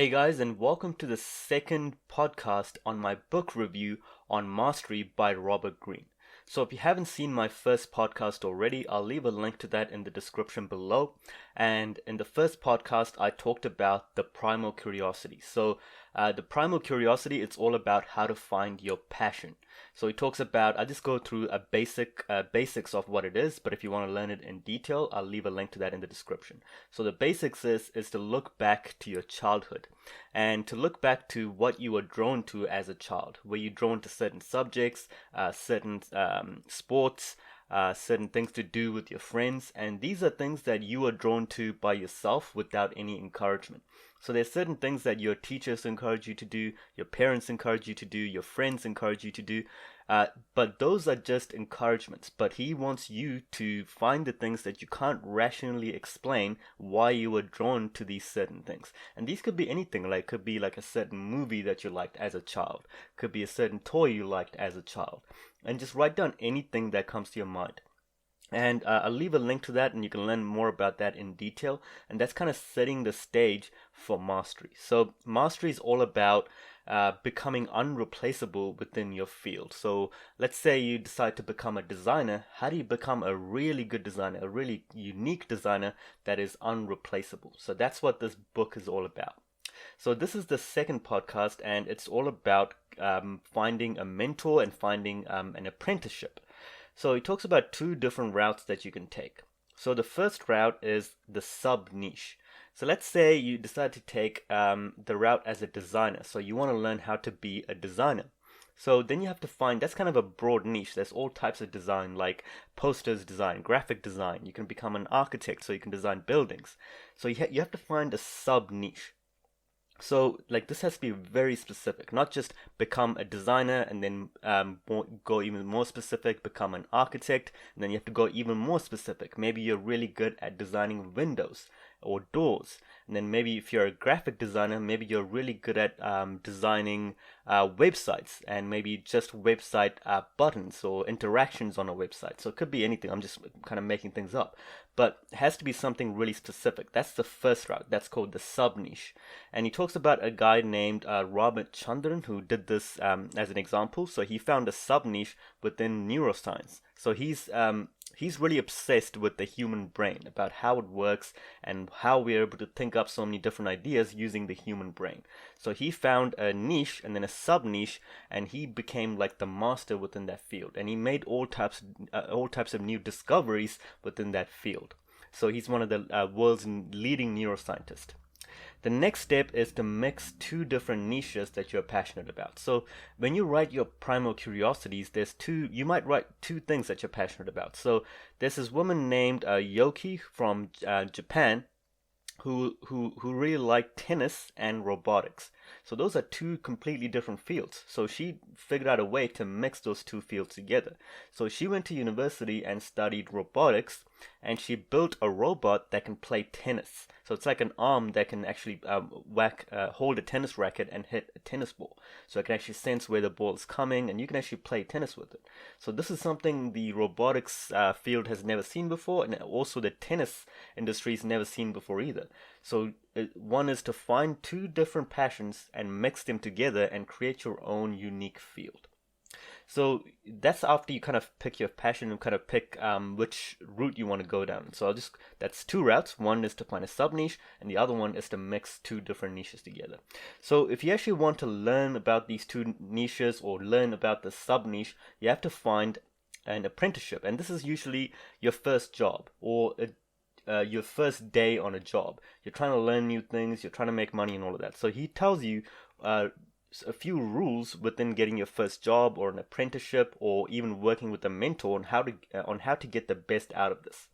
Hey guys, and welcome to the second podcast on my book review on Mastery by Robert Greene. So, if you haven't seen my first podcast already, I'll leave a link to that in the description below. And in the first podcast, I talked about the primal curiosity. The primal curiosity, it's all about how to find your passion. So he talks about, I just go through a basics of what it is, but if you want to learn it in detail, I'll leave a link to that in the description. So the basics is to look back to your childhood and to look back to what you were drawn to as a child. Were you drawn to certain subjects, certain sports, certain things to do with your friends? And these are things that you were drawn to by yourself without any encouragement. So there's certain things that your teachers encourage you to do, your parents encourage you to do, your friends encourage you to do, but those are just encouragements. But he wants you to find the things that you can't rationally explain why you were drawn to these certain things. And these could be anything, like could be like a certain movie that you liked as a child, could be a certain toy you liked as a child, and just write down anything that comes to your mind. And I'll leave a link to that, and you can learn more about that in detail. And that's kind of setting the stage for mastery. So, mastery is all about becoming unreplaceable within your field. So, let's say you decide to become a designer. How do you become a really good designer, a really unique designer that is unreplaceable? So, that's what this book is all about. So, this is the second podcast, and it's all about finding a mentor and finding an apprenticeship. So he talks about two different routes that you can take. So the first route is the sub niche. So let's say you decide to take the route as a designer. So you want to learn how to be a designer. So then you have to find, that's kind of a broad niche. There's all types of design, like posters design, graphic design. You can become an architect, so you can design buildings. So you have to find a sub niche. So, like, this has to be very specific, not just become a designer and then go even more specific, become an architect, and then you have to go even more specific. Maybe you're really good at designing windows or doors, and then maybe if you're a graphic designer, maybe you're really good at designing websites, and maybe just website buttons or interactions on a website. So it could be anything. I'm just kind of making things up, but it has to be something really specific. That's the first route. That's called the sub niche. And he talks about a guy named Robert Chandran who did this as an example. So he found a sub niche within neuroscience. So he's really obsessed with the human brain, about how it works and how we're able to think up so many different ideas using the human brain. So he found a niche and then a sub niche, and he became like the master within that field. And he made all types of new discoveries within that field. So he's one of the world's leading neuroscientists. The next step is to mix two different niches that you're passionate about. So when you write your primal curiosities, you might write two things that you're passionate about. So there's this woman named Yoki from Japan who really liked tennis and robotics. So those are two completely different fields. So she figured out a way to mix those two fields together. So she went to university and studied robotics, and she built a robot that can play tennis. So it's like an arm that can actually hold a tennis racket and hit a tennis ball. So it can actually sense where the ball is coming, and you can actually play tennis with it. So this is something the robotics field has never seen before, and also the tennis industry has never seen before either. So one is to find two different passions and mix them together and create your own unique field. So that's after you kind of pick your passion and kind of pick which route you want to go down. So that's two routes. One is to find a sub niche, and the other one is to mix two different niches together. So if you actually want to learn about these two niches or learn about the sub niche, you have to find an apprenticeship, and this is usually your first job or your first day on a job. You're trying to learn new things, you're trying to make money and all of that. So he tells you a few rules within getting your first job or an apprenticeship or even working with a mentor on how to get the best out of this.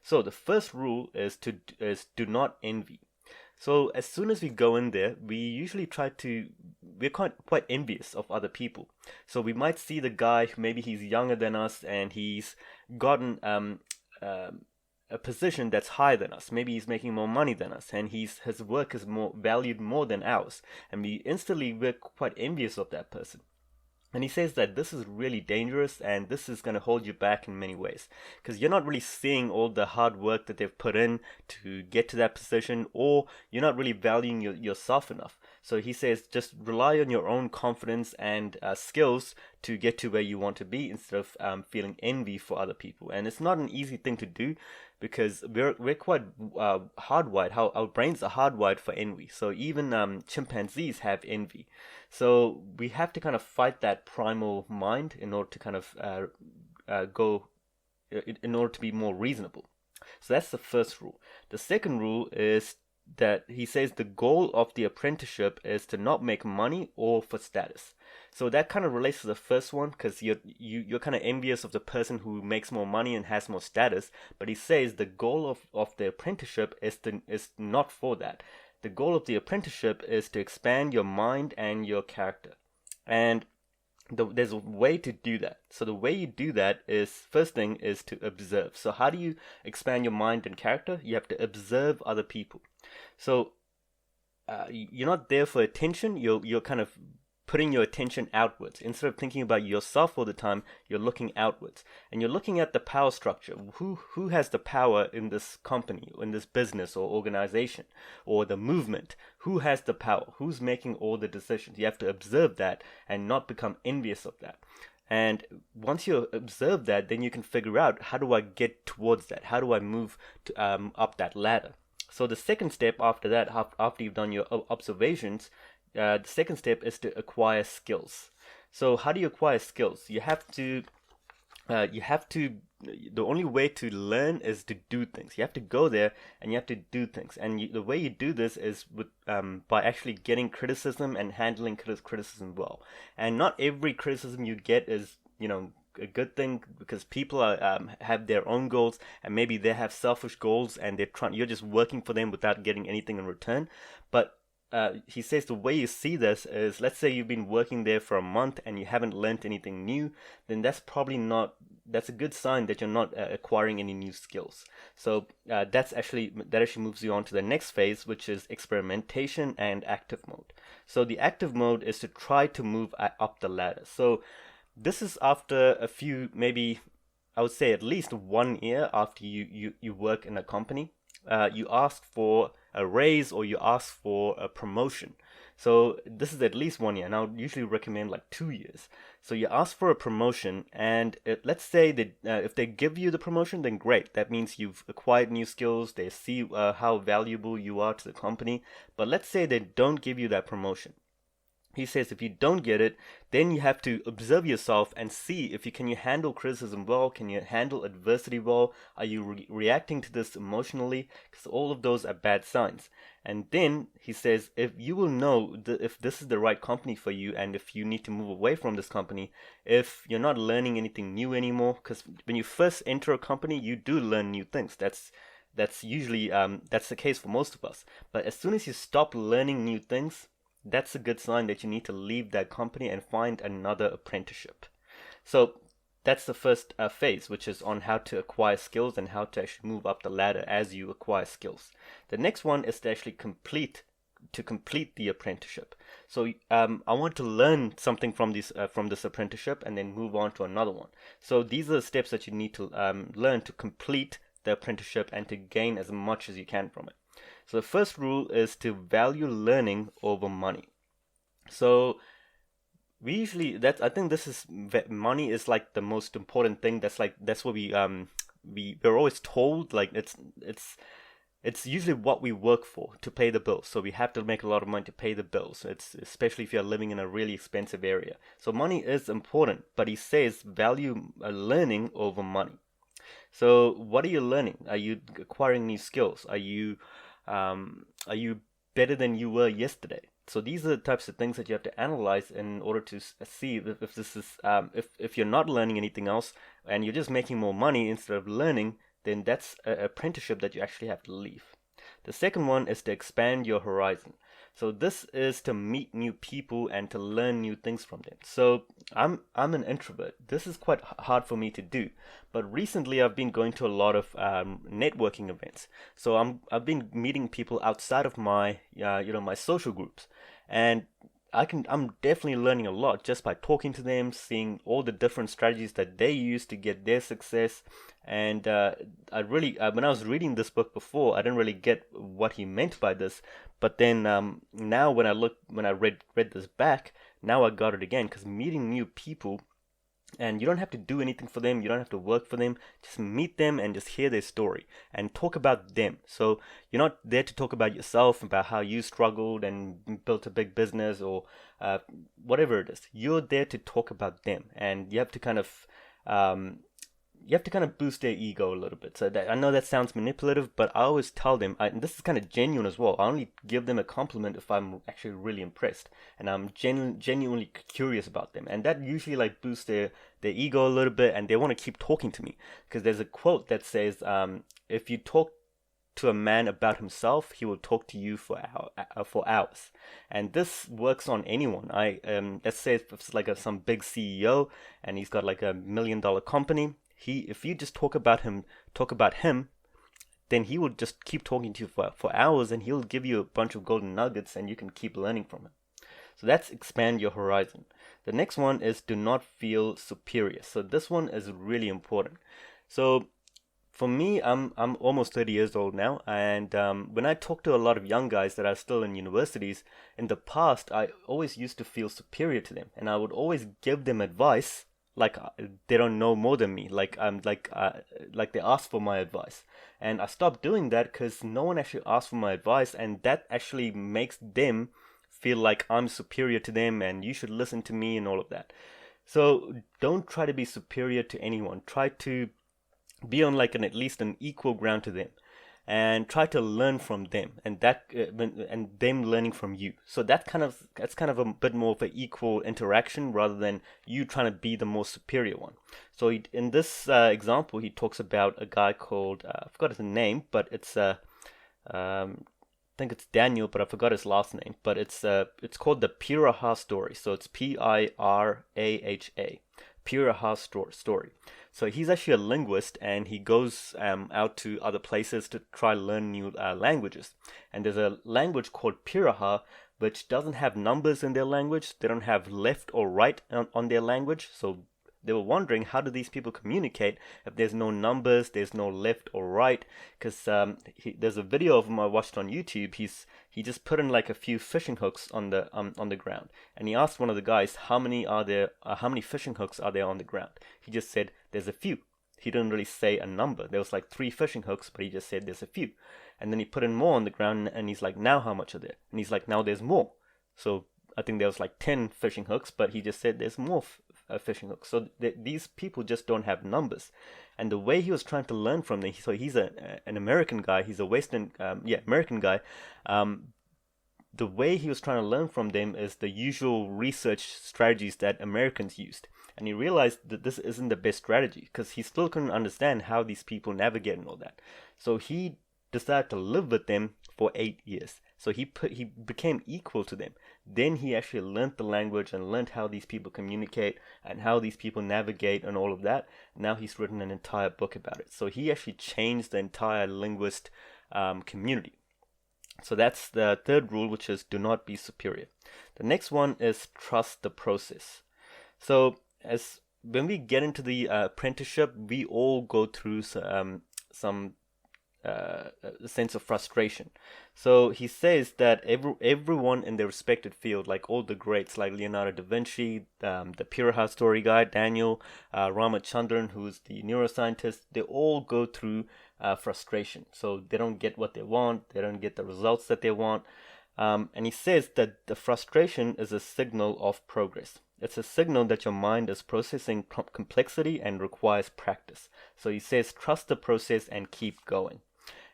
So the first rule is do not envy. So as soon as we go in there, we're quite envious of other people. So we might see the guy, maybe he's younger than us and he's gotten a position that's higher than us. Maybe he's making more money than us, and his work is more valued more than ours, and we're quite envious of that person. And he says that this is really dangerous and this is going to hold you back in many ways because you're not really seeing all the hard work that they've put in to get to that position, or you're not really valuing yourself enough. So he says just rely on your own confidence and skills to get to where you want to be instead of feeling envy for other people. And it's not an easy thing to do because we're quite hardwired. How our brains are hardwired for envy. So even chimpanzees have envy. So we have to kind of fight that primal mind in order to kind of go in order to be more reasonable. So that's the first rule. The second rule is that he says the goal of the apprenticeship is to not make money or for status. So that kind of relates to the first one because you're kind of envious of the person who makes more money and has more status. But he says the goal of the apprenticeship is not for that. The goal of the apprenticeship is to expand your mind and your character. And there's a way to do that. So the way you do that is, first thing is to observe. So how do you expand your mind and character? You have to observe other people. So you're not there for attention. You're kind of putting your attention outwards. Instead of thinking about yourself all the time, you're looking outwards. And you're looking at the power structure. Who has the power in this company, in this business or organization, or the movement? Who has the power? Who's making all the decisions? You have to observe that and not become envious of that. And once you observe that, then you can figure out, how do I get towards that? How do I move to, up that ladder? So the second step after that, after you've done your observations, the second step is to acquire skills. So how do you acquire skills? The only way to learn is to do things. You have to go there and you have to do things. And the way you do this is with by actually getting criticism and handling criticism well. And not every criticism you get is, a good thing, because people have their own goals and maybe they have selfish goals and you're just working for them without getting anything in return. But he says the way you see this is, let's say you've been working there for a month and you haven't learned anything new, then that's a good sign that you're not acquiring any new skills. So that actually moves you on to the next phase, which is experimentation and active mode. So the active mode is to try to move up the ladder. So this is after a few, maybe I would say at least 1 year after you work in a company. You ask for a raise or you ask for a promotion. So this is at least 1 year, and I would usually recommend like 2 years. So you ask for a promotion, and let's say that if they give you the promotion, then great. That means you've acquired new skills. They see how valuable you are to the company. But let's say they don't give you that promotion. He says if you don't get it, then you have to observe yourself and see if can you handle criticism well, can you handle adversity well, are you reacting to this emotionally, because all of those are bad signs. And then he says if you will know if this is the right company for you and if you need to move away from this company, if you're not learning anything new anymore, because when you first enter a company, you do learn new things. That's usually that's the case for most of us. But as soon as you stop learning new things, that's a good sign that you need to leave that company and find another apprenticeship. So that's the first phase, which is on how to acquire skills and how to actually move up the ladder as you acquire skills. The next one is to actually complete the apprenticeship. So I want to learn something from this apprenticeship and then move on to another one. So these are the steps that you need to learn to complete the apprenticeship and to gain as much as you can from it. So the first rule is to value learning over money. So we usually I think this is money is like the most important thing. That's what we're always told. Like it's usually what we work for to pay the bills. So we have to make a lot of money to pay the bills. It's especially if you're living in a really expensive area. So money is important, but he says value learning over money. So what are you learning? Are you acquiring new skills? Are you better than you were yesterday? So these are the types of things that you have to analyze in order to see if this is if you're not learning anything else and you're just making more money instead of learning, then that's an apprenticeship that you actually have to leave. The second one is to expand your horizon. So this is to meet new people and to learn new things from them. So I'm an introvert. This is quite hard for me to do. But recently I've been going to a lot of networking events. So I've been meeting people outside of my my social groups. And I'm definitely learning a lot just by talking to them, seeing all the different strategies that they use to get their success. And I really, when I was reading this book before, I didn't really get what he meant by this. But then now when I read this back, now I got it again because meeting new people, and you don't have to do anything for them, you don't have to work for them, just meet them and just hear their story and talk about them. So you're not there to talk about yourself, about how you struggled and built a big business, or uh, whatever it is. You're there to talk about them, and um, you have to kind of boost their ego a little bit. So that, I know that sounds manipulative, but I always tell them, and this is kind of genuine as well. I only give them a compliment if I'm actually really impressed and I'm genuinely curious about them, and that usually like boosts their ego a little bit, and they want to keep talking to me because there's a quote that says, if you talk to a man about himself, he will talk to you for hours, and this works on anyone. Let's say if it's like some big CEO and he's got like $1 million company. If you just talk about him, then he will just keep talking to you for hours, and he'll give you a bunch of golden nuggets, and you can keep learning from him. So that's expand your horizon. The next one is do not feel superior. So this one is really important. So for me, I'm almost 30 years old now, and when I talk to a lot of young guys that are still in universities, in the past, I always used to feel superior to them, and I would always give them advice like they don't know more than me, like they ask for my advice, and I stopped doing that because no one actually asked for my advice, and that actually makes them feel like I'm superior to them, and you should listen to me and all of that. So don't try to be superior to anyone. Try to be on like at least an equal ground to them, and try to learn from them, and them learning from you. So that's kind of a bit more of an equal interaction rather than you trying to be the most superior one. So in this example, he talks about a guy called I forgot his name, but I think it's Daniel, but I forgot his last name. But it's called the Piraha story. So it's Piraha, Piraha story. So he's actually a linguist, and he goes out to other places to try to learn new languages. And there's a language called Piraha, which doesn't have numbers in their language. They don't have left or right on their language. So they were wondering, how do these people communicate if there's no numbers, there's no left or right? Because there's a video of him I watched on YouTube. He just put in like a few fishing hooks on the ground, and he asked one of the guys, how many are there? How many fishing hooks are there on the ground? He just said there's a few. He didn't really say a number. There was like 3 fishing hooks, but he just said there's a few. And then he put in more on the ground, and he's like, now how much are there? And he's like, now there's more. So I think there was like 10 fishing hooks, but he just said there's more fishing hooks. So these people just don't have numbers. And the way he was trying to learn from them, so he's an American guy, he's a American guy. The way he was trying to learn from them is the usual research strategies that Americans used. And he realized that this isn't the best strategy because he still couldn't understand how these people navigate and all that. So he decided to live with them for 8 years. So he became equal to them. Then he actually learned the language and learned how these people communicate and how these people navigate and all of that. Now he's written an entire book about it. So he actually changed the entire linguist community. So that's the third rule, which is do not be superior. The next one is trust the process. So when we get into the apprenticeship, we all go through some sense of frustration. So he says that everyone in their respected field, like all the greats, like Leonardo da Vinci, the Piraha story guy, Daniel, Ramachandran, who's the neuroscientist, they all go through frustration. So they don't get what they want, they don't get the results that they want. And he says that the frustration is a signal of progress. It's a signal that your mind is processing complexity and requires practice. So he says trust the process and keep going.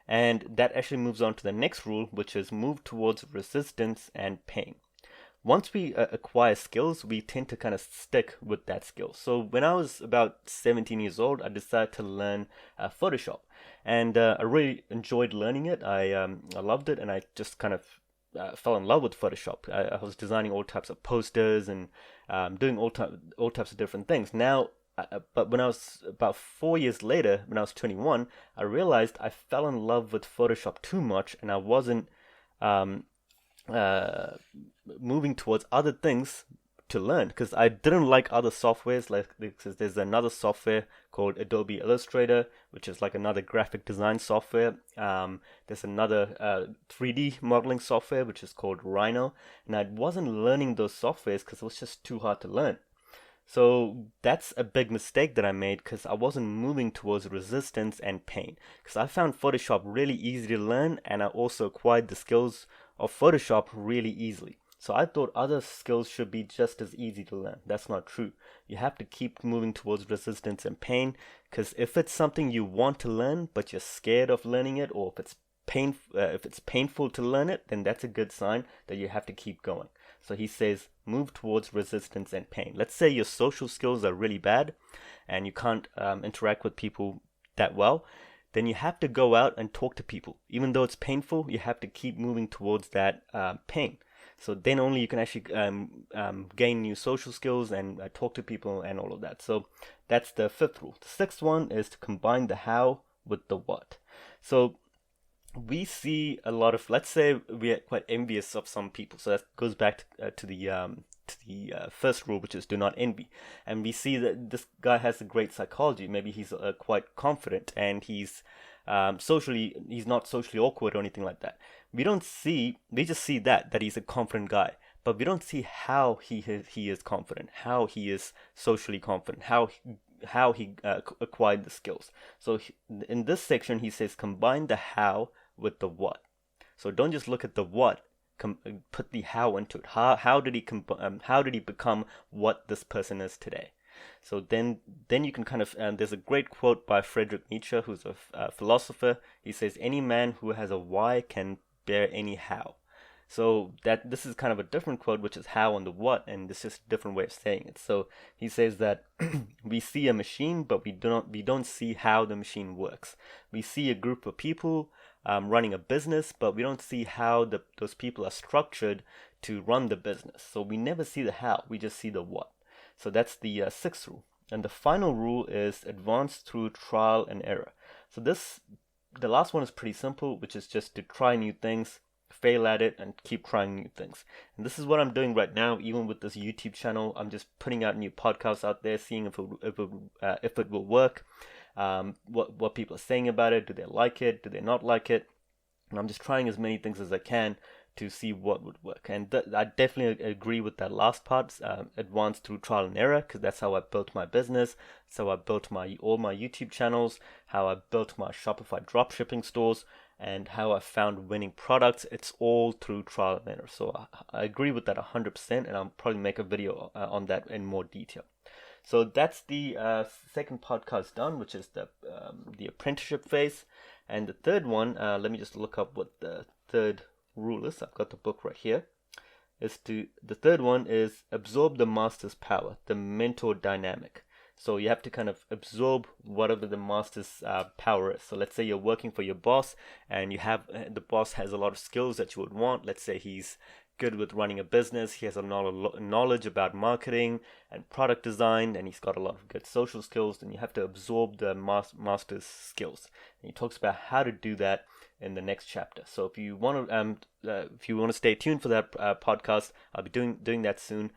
And that actually moves on to the next rule, which is move towards resistance and pain. Once we acquire skills, we tend to kind of stick with that skill. So when I was about 17 years old, I decided to learn Photoshop. And I really enjoyed learning it. I loved it, and I just kind of fell in love with Photoshop. I was designing all types of posters and doing all types of different things. Now, but when I was about 4 years later, when I was 21, I realized I fell in love with Photoshop too much, and I wasn't moving towards other things to learn, because I didn't like other softwares. Like, because there's another software called Adobe Illustrator, which is like another graphic design software. There's another 3D modeling software, which is called Rhino, and I wasn't learning those softwares because it was just too hard to learn. So that's a big mistake that I made, because I wasn't moving towards resistance and pain. Because I found Photoshop really easy to learn, and I also acquired the skills of Photoshop really easily. So I thought other skills should be just as easy to learn. That's not true. You have to keep moving towards resistance and pain, because if it's something you want to learn but you're scared of learning it, or if it's painful to learn it, then that's a good sign that you have to keep going. So he says, move towards resistance and pain. Let's say your social skills are really bad and you can't interact with people that well, then you have to go out and talk to people. Even though it's painful, you have to keep moving towards that pain. So then only you can actually gain new social skills and talk to people and all of that. So that's the fifth rule. The sixth one is to combine the how with the what. So we see a lot of, let's say we are quite envious of some people. So that goes back to the first rule, which is do not envy. And we see that this guy has a great psychology. Maybe he's quite confident, and he's not socially awkward or anything like that. We just see that he's a confident guy, but we don't see how he is confident, how he is socially confident, how he acquired the skills. So in this section, he says combine the how with the what. So don't just look at the what, put the how into it. How did he become what this person is today? So then you can kind of, there's a great quote by Friedrich Nietzsche, who's a philosopher. He says, any man who has a why can bear any how. So this is kind of a different quote, which is how and the what, and this is just a different way of saying it. So he says that we see a machine, but we don't see how the machine works. We see a group of people running a business, but we don't see how those people are structured to run the business. So we never see the how, we just see the what. So that's the sixth rule. And the final rule is advance through trial and error. So the last one is pretty simple, which is just to try new things, fail at it, and keep trying new things. And this is what I'm doing right now. Even with this YouTube channel, I'm just putting out new podcasts out there, seeing if it will work, what people are saying about it. Do they like it? Do they not like it? And I'm just trying as many things as I can to see what would work. And I definitely agree with that last part, advance through trial and error, because that's how I built my business. So I built all my YouTube channels, how I built my Shopify dropshipping stores, and how I found winning products. It's all through trial and error. So I agree with that 100%, and I'll probably make a video on that in more detail. So that's the second podcast done, which is the apprenticeship phase. And the third one, let me just look up what the third rule is. I've got the book right here. The third one is absorb the master's power, the mentor dynamic. So you have to kind of absorb whatever the master's power is. So let's say you're working for your boss, and the boss has a lot of skills that you would want. Let's say he's good with running a business, he has a knowledge about marketing and product design, and he's got a lot of good social skills. Then you have to absorb the master's skills. And he talks about how to do that in the next chapter. So if you want to stay tuned for that podcast, I'll be doing that soon.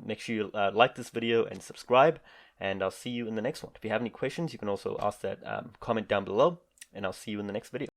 Make sure you like this video and subscribe, and I'll see you in the next one. If you have any questions, you can also ask that comment down below, and I'll see you in the next video.